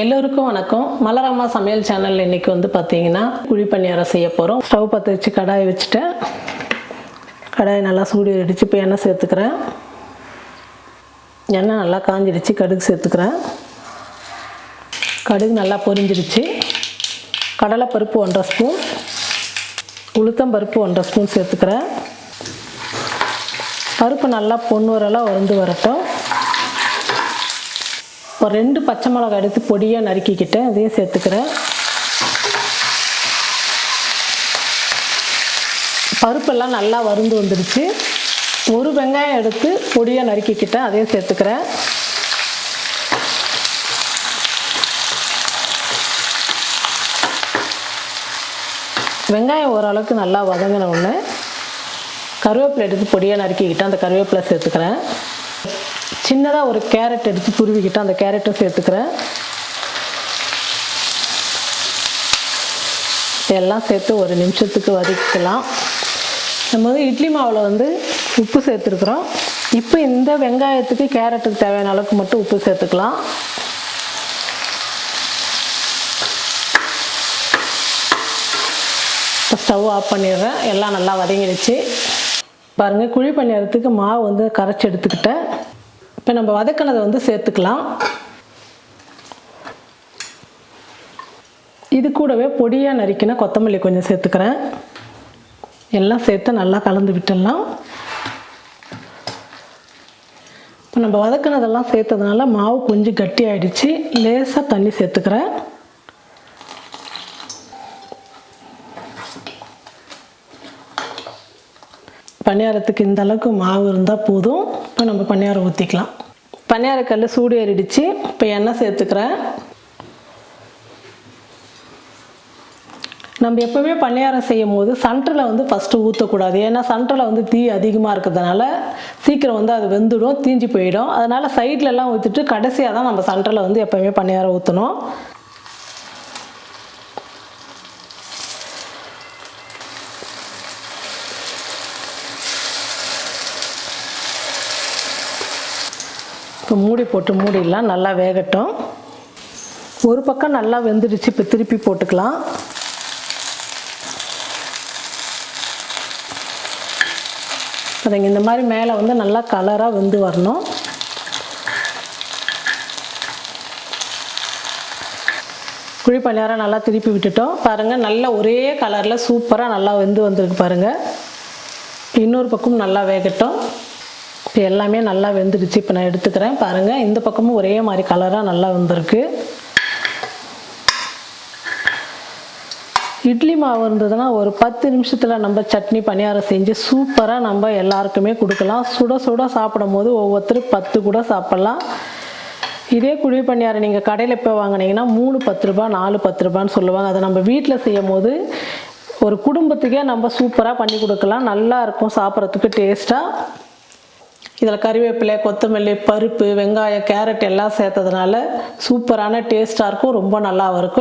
எல்லோருக்கும் வணக்கம். மலர் அம்மா சமையல் சேனல் இன்னைக்கு வந்து பார்த்தீங்கன்னா குழி பணியாரம் செய்ய போகிறோம். ஸ்டவ் பற்ற வச்சு கடாயை வச்சுட்டேன். கடாயை நல்லா சூடு அடித்து இப்போ எண்ணெய் சேர்த்துக்கிறேன். எண்ணெய் நல்லா காஞ்சிடுச்சு. கடுகு சேர்த்துக்கிறேன். கடுகு நல்லா பொரிஞ்சிடுச்சு. கடலைப்பருப்பு 1.5 ஸ்பூன், உளுத்தம்பருப்பு 1.5 ஸ்பூன் சேர்த்துக்கிறேன். பருப்பு நல்லா பொன்னுவரெல்லாம் வறுந்து வரட்டும். ஒரு 2 பச்சை மிளகாய் எடுத்து பொடியாக நறுக்கிக்கிட்டேன், அதையும் சேர்த்துக்கிறேன். பருப்பெல்லாம் நல்லா வறுந்து வந்துடுச்சு. ஒரு வெங்காயம் எடுத்து பொடியாக நறுக்கிக்கிட்டேன், அதையும் சேர்த்துக்கிறேன். வெங்காயம் ஓரளவுக்கு நல்லா வதங்கின உடனே கருவேப்பிலை எடுத்து பொடியாக நறுக்கிக்கிட்டேன், அந்த கருவேப்பிலை சேர்த்துக்கிறேன். சின்னதாக ஒரு கேரட் எடுத்து துருவிக்கிட்டு அந்த கேரட்டும் சேர்த்துக்கிறேன். எல்லாம் சேர்த்து ஒரு நிமிஷத்துக்கு வதக்கிக்கலாம். நம்ம வந்து இட்லி மாவில் வந்து உப்பு சேர்த்துருக்குறோம். இப்போ இந்த வெங்காயத்துக்கு கேரட்டுக்கு தேவையான அளவுக்கு மட்டும் உப்பு சேர்த்துக்கலாம். இப்போ ஸ்டவ் ஆஃப் பண்ணிடுறேன். எல்லாம் நல்லா வதங்கிடுச்சு. பாருங்கள், குழி பணியாரத்துக்கு மாவு வந்து கரைச்சி எடுத்துக்கிட்டேன். இப்போ நம்ம வதக்கினதை வந்து சேர்த்துக்கலாம். இது கூடவே பொடியாக நறுக்கின கொத்தமல்லி கொஞ்சம் சேர்த்துக்கிறேன். எல்லாம் சேர்த்து நல்லா கலந்து விட்டுடலாம். இப்போ நம்ம வதக்கினதெல்லாம் சேர்த்ததுனால மாவு கொஞ்சம் கட்டி ஆகிடுச்சு. லேசாக தண்ணி சேர்த்துக்கிறேன். பணியாரத்துக்கு இந்த அளவுக்கு மாவு இருந்தால் போதும். இப்போ நம்ம பணியாரம் ஊற்றிக்கலாம். பணியாரக்கல் சூடு ஏறிடுச்சு. இப்போ எண்ணெய் சேர்த்துக்கிறேன். நம்ம எப்போவுமே பணியாரம் செய்யும் போது சென்டரில் வந்து ஃபஸ்ட்டு ஊற்றக்கூடாது. ஏன்னா சென்டரில் வந்து தீ அதிகமாக இருக்கிறதுனால சீக்கிரம் வந்து அது வெந்துடும், தீஞ்சு போயிடும். அதனால் சைட்லலாம் ஊற்றிட்டு கடைசியாக தான் நம்ம சென்டரில் வந்து எப்போவுமே பணியாரம் ஊற்றணும். இப்போ மூடி போட்டு மூடிடலாம். நல்லா வேகட்டும். ஒரு பக்கம் நல்லா வெந்துடுச்சு. இப்போ திருப்பி போட்டுக்கலாம். அதுங்க இந்த மாதிரி மேலே வந்து நல்லா கலராக வெந்து வரணும். குழி பணியாரம் நல்லா திருப்பி விட்டுட்டோம். பாருங்கள், நல்லா ஒரே கலரில் சூப்பராக நல்லா வெந்து வந்திருக்கு பாருங்கள். இன்னொரு பக்கம் நல்லா வேகட்டும். இப்போ எல்லாமே நல்லா வெந்துடுச்சு. இப்போ நான் எடுத்துக்கிறேன். பாருங்கள், இந்த பக்கமும் ஒரே மாதிரி கலராக நல்லா வந்திருக்கு. இட்லி மாவு இருந்ததுன்னா ஒரு 10 நிமிஷத்தில் நம்ம சட்னி பணியாரம் செஞ்சு சூப்பராக நம்ம எல்லாருக்குமே கொடுக்கலாம். சுட சுட சாப்பிடும் போது ஒவ்வொருத்தரும் 10 கூட சாப்பிட்லாம். இதே குழி பணியாரம் நீங்கள் கடையில் இப்போ வாங்கினீங்கன்னா 3 10 ரூபா, 4 10 ரூபான்னு சொல்லுவாங்க. அதை நம்ம வீட்டில் செய்யும் போது ஒரு குடும்பத்துக்கே நம்ம சூப்பராக பண்ணி கொடுக்கலாம். நல்லா இருக்கும் சாப்பிட்றதுக்கு டேஸ்ட்டாக. இதில் கறிவேப்பிலை, கொத்தமல்லி, பருப்பு, வெங்காயம், கேரட் எல்லாம் சேர்த்ததுனால சூப்பரான டேஸ்ட்டாக இருக்கும். ரொம்ப நல்லா இருக்கும்.